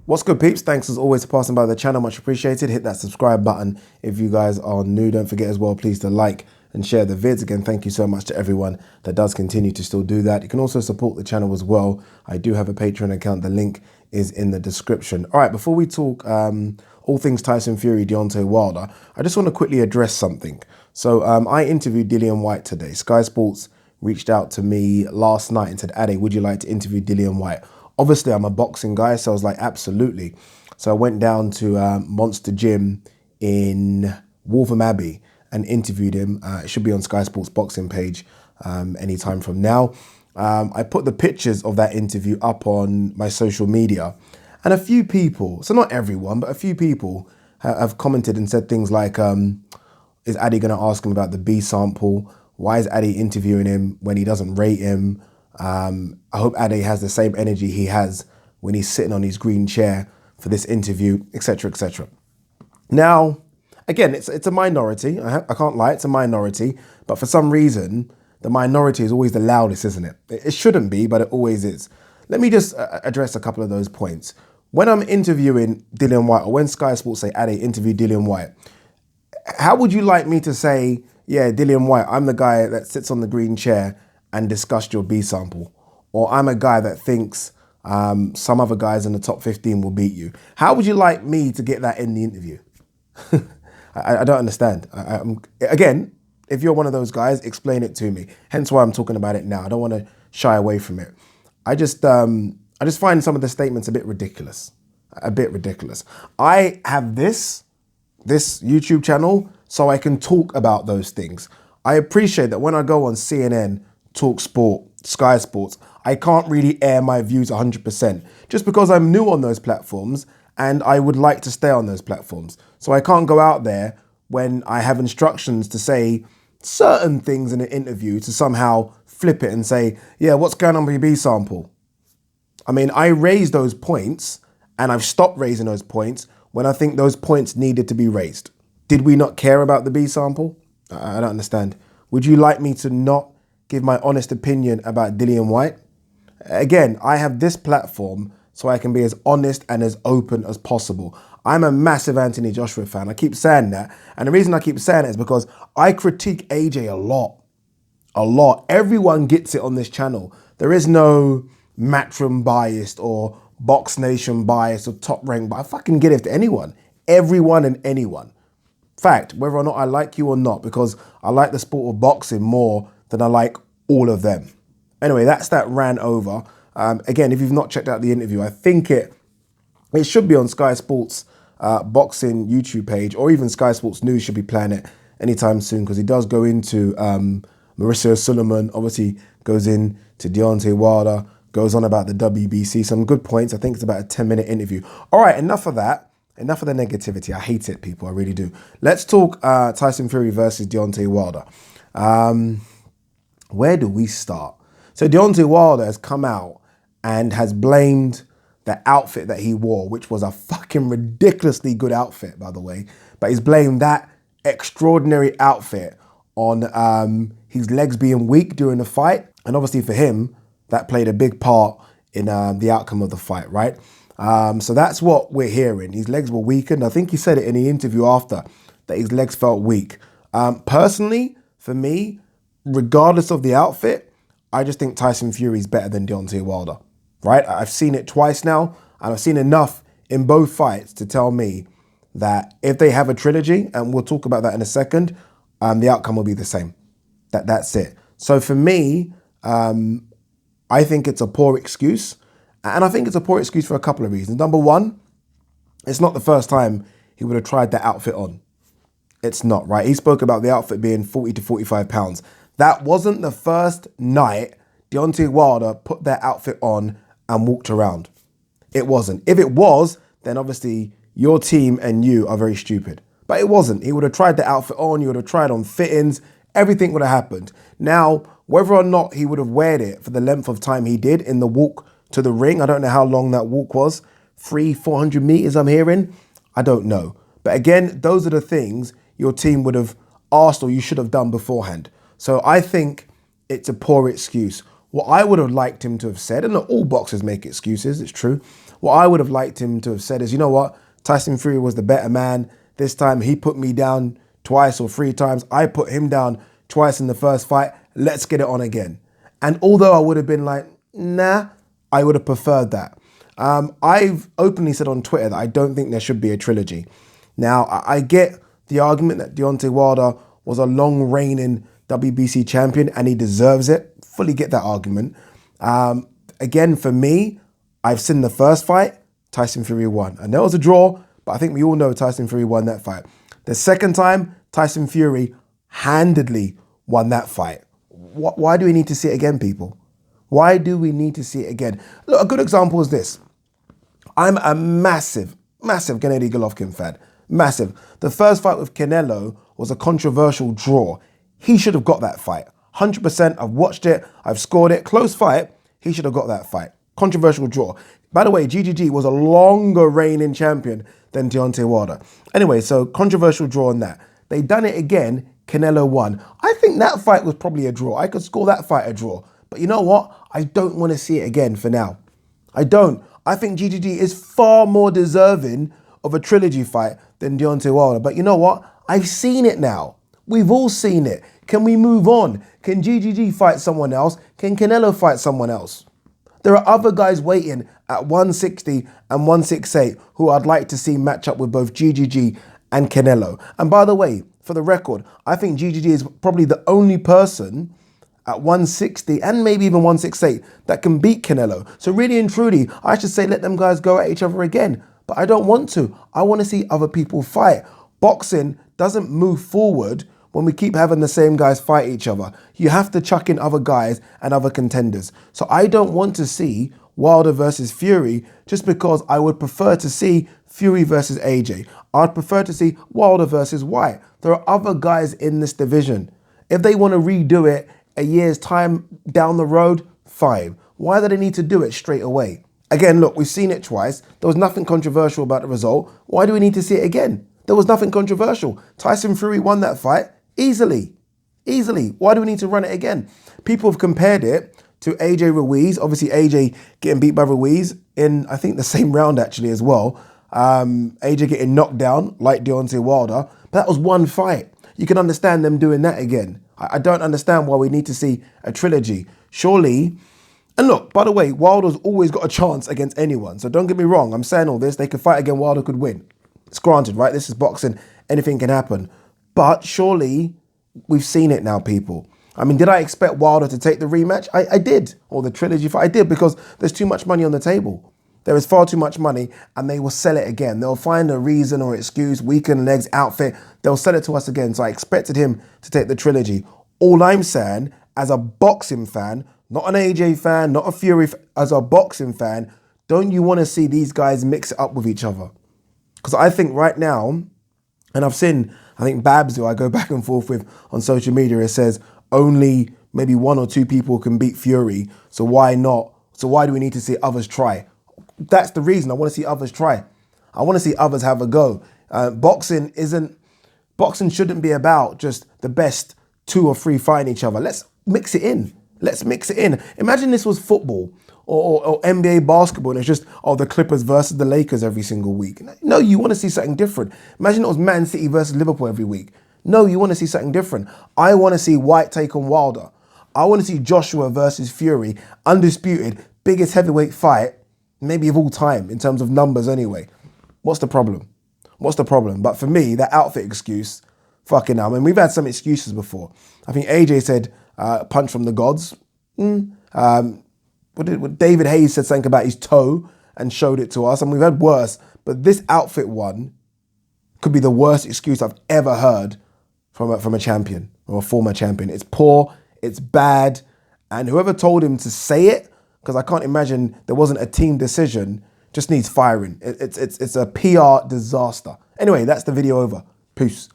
What's good, peeps? Thanks as always for passing by the channel. Much appreciated. Hit that subscribe button if you guys are new. Don't forget as well, please, to like and share the vids. Again, thank you so much to everyone that does continue to still do that. You can also support the channel as well. I do have a Patreon account. The link is in the description. All right, before we talk all things Tyson Fury, Deontay Wilder, I just want to quickly address something. So I interviewed Dillian Whyte today. Sky Sports reached out to me last night and said, Ade, would you like to interview Dillian Whyte? Obviously, I'm a boxing guy, so I was like, absolutely. So I went down to Monster Gym in Waltham Abbey and interviewed him. It should be on Sky Sports boxing page anytime from now. I put the pictures of that interview up on my social media, and a few people, so not everyone, but a few people have commented and said things like, is Ade going to ask him about the B sample? Why is Ade interviewing him when he doesn't rate him? I hope Ade has the same energy he has when he's sitting on his green chair for this interview, etc., etc. Now, again, it's a minority. I can't lie, it's a minority. But for some reason, the minority is always the loudest, isn't it? It shouldn't be, but it always is. Let me just address a couple of those points. When I'm interviewing Dillian Whyte, or when Sky Sports say, Ade, interview Dillian Whyte, how would you like me to say, yeah, Dillian Whyte, I'm the guy that sits on the green chair and discussed your B sample? Or I'm a guy that thinks some other guys in the top 15 will beat you. How would you like me to get that in the interview? I don't understand. Again, if you're one of those guys, explain it to me. Hence why I'm talking about it now. I don't want to shy away from it. I just find some of the statements a bit ridiculous. I have this YouTube channel so I can talk about those things. I appreciate that when I go on CNN, Talk Sport, Sky Sports, I can't really air my views 100% just because I'm new on those platforms and I would like to stay on those platforms. So I can't go out there when I have instructions to say certain things in an interview to somehow flip it and say, yeah, what's going on with your B sample? I mean, I raised those points and I've stopped raising those points when I think those points needed to be raised. Did we not care about the B sample? I don't understand. Would you like me to not give my honest opinion about Dillian Whyte? Again, I have this platform so I can be as honest and as open as possible. I'm a massive Anthony Joshua fan. I keep saying that. And the reason I keep saying it is because I critique AJ a lot. A lot. Everyone gets it on this channel. There is no Matchroom biased or Box Nation biased or Top Rank, but I fucking get it to anyone. Everyone and anyone. Fact, whether or not I like you or not, because I like the sport of boxing more than I like all of them. Anyway, that's that rant over. Again, if you've not checked out the interview, I think it should be on Sky Sports boxing YouTube page, or even Sky Sports News should be playing it anytime soon, because he does go into Marissa Suleiman, obviously goes in to Deontay Wilder, goes on about the WBC, some good points. I think it's about a 10-minute interview. All right, enough of that. Enough of the negativity. I hate it, people. I really do. Let's talk Tyson Fury versus Deontay Wilder. Where do we start? So Deontay Wilder has come out and has blamed the outfit that he wore, which was a fucking ridiculously good outfit, by the way. But he's blamed that extraordinary outfit on his legs being weak during the fight. And obviously for him, that played a big part in the outcome of the fight, right? So that's what we're hearing. His legs were weakened. I think he said it in the interview after, that his legs felt weak. Personally, for me, regardless of the outfit, I just think Tyson Fury is better than Deontay Wilder, right? I've seen it twice now, and I've seen enough in both fights to tell me that if they have a trilogy, and we'll talk about that in a second, the outcome will be the same. That's it. So for me, I think it's a poor excuse. And I think it's a poor excuse for a couple of reasons. Number one, it's not the first time he would have tried that outfit on. It's not, right? He spoke about the outfit being 40 to 45 pounds. That wasn't the first night Deontay Wilder put that outfit on and walked around. It wasn't. If it was, then obviously your team and you are very stupid. But it wasn't. He would have tried the outfit on. You would have tried on fittings. Everything would have happened. Now, whether or not he would have weared it for the length of time he did in the walk to the ring, I don't know how long that walk was. 400 meters, I'm hearing. I don't know. But again, those are the things your team would have asked or you should have done beforehand. So I think it's a poor excuse. What I would have liked him to have said, and not all boxers make excuses, it's true. What I would have liked him to have said is, you know what? Tyson Fury was the better man. This time he put me down twice or 3 times. I put him down twice in the first fight. Let's get it on again. And although I would have been like, nah, I would have preferred that. I've openly said on Twitter that I don't think there should be a trilogy. Now, I get the argument that Deontay Wilder was a long reigning WBC champion and he deserves it. Fully get that argument. Again, for me, I've seen the first fight, Tyson Fury won. And there was a draw, but I think we all know Tyson Fury won that fight. The second time, Tyson Fury handedly won that fight. Why do we need to see it again, people? Why do we need to see it again? Look, a good example is this. I'm a massive Gennady Golovkin fan. Massive. The first fight with Canelo was a controversial draw. He should have got that fight. 100%. I've watched it. I've scored it. Close fight. He should have got that fight. Controversial draw. By the way, GGG was a longer reigning champion than Deontay Wilder. Anyway, so controversial draw on that. They done it again. Canelo won. I think that fight was probably a draw. I could score that fight a draw. But you know what? I don't want to see it again for now. I don't. I think GGG is far more deserving of a trilogy fight than Deontay Wilder. But you know what? I've seen it now. We've all seen it. Can we move on? Can GGG fight someone else? Can Canelo fight someone else? There are other guys waiting at 160 and 168 who I'd like to see match up with both GGG and Canelo. And by the way, for the record, I think GGG is probably the only person at 160 and maybe even 168 that can beat Canelo. So really and truly, I should say let them guys go at each other again. But I don't want to. I want to see other people fight. Boxing doesn't move forward when we keep having the same guys fight each other. You have to chuck in other guys and other contenders. So I don't want to see Wilder versus Fury just because I would prefer to see Fury versus AJ. I'd prefer to see Wilder versus Whyte. There are other guys in this division. If they want to redo it a year's time down the road, fine. Why do they need to do it straight away? Again, look, we've seen it twice. There was nothing controversial about the result. Why do we need to see it again? There was nothing controversial. Tyson Fury won that fight easily. Easily. Why do we need to run it again? People have compared it to AJ Ruiz. Obviously, AJ getting beat by Ruiz in, I think, the same round actually as well. AJ getting knocked down like Deontay Wilder. But that was one fight. You can understand them doing that again. I don't understand why we need to see a trilogy. Surely, and look, by the way, Wilder's always got a chance against anyone. So don't get me wrong. I'm saying all this. They could fight again. Wilder could win. It's granted, right? This is boxing. Anything can happen. But surely, we've seen it now, people. I mean, did I expect Wilder to take the rematch? I did. Or the trilogy fight. I did, because there's too much money on the table. There is far too much money, and they will sell it again. They'll find a reason or excuse, weakened legs, outfit. They'll sell it to us again. So I expected him to take the trilogy. All I'm saying, as a boxing fan, not an AJ fan, not a Fury fan, as a boxing fan, don't you want to see these guys mix it up with each other? Because I think right now, and I've seen, I think Babs, who I go back and forth with on social media, it says only maybe 1 or 2 people can beat Fury. So why not? So why do we need to see others try? That's the reason. I want to see others try. I want to see others have a go. Boxing shouldn't be about just the best 2 or 3 fighting each other. Let's mix it in. Let's mix it in. Imagine this was football or NBA basketball and it's just, the Clippers versus the Lakers every single week. No, you want to see something different. Imagine it was Man City versus Liverpool every week. No, you want to see something different. I want to see Whyte take on Wilder. I want to see Joshua versus Fury, undisputed, biggest heavyweight fight, maybe of all time in terms of numbers anyway. What's the problem? What's the problem? But for me, that outfit excuse, fucking hell. I mean, we've had some excuses before. I think AJ said, punch from the gods. David Hayes said something about his toe and showed it to us, and we've had worse. But this outfit one could be the worst excuse I've ever heard from a champion or a former champion. It's poor, it's bad, and whoever told him to say it, because I can't imagine there wasn't a team decision, just needs firing. It's a PR disaster. Anyway, that's the video over. Peace.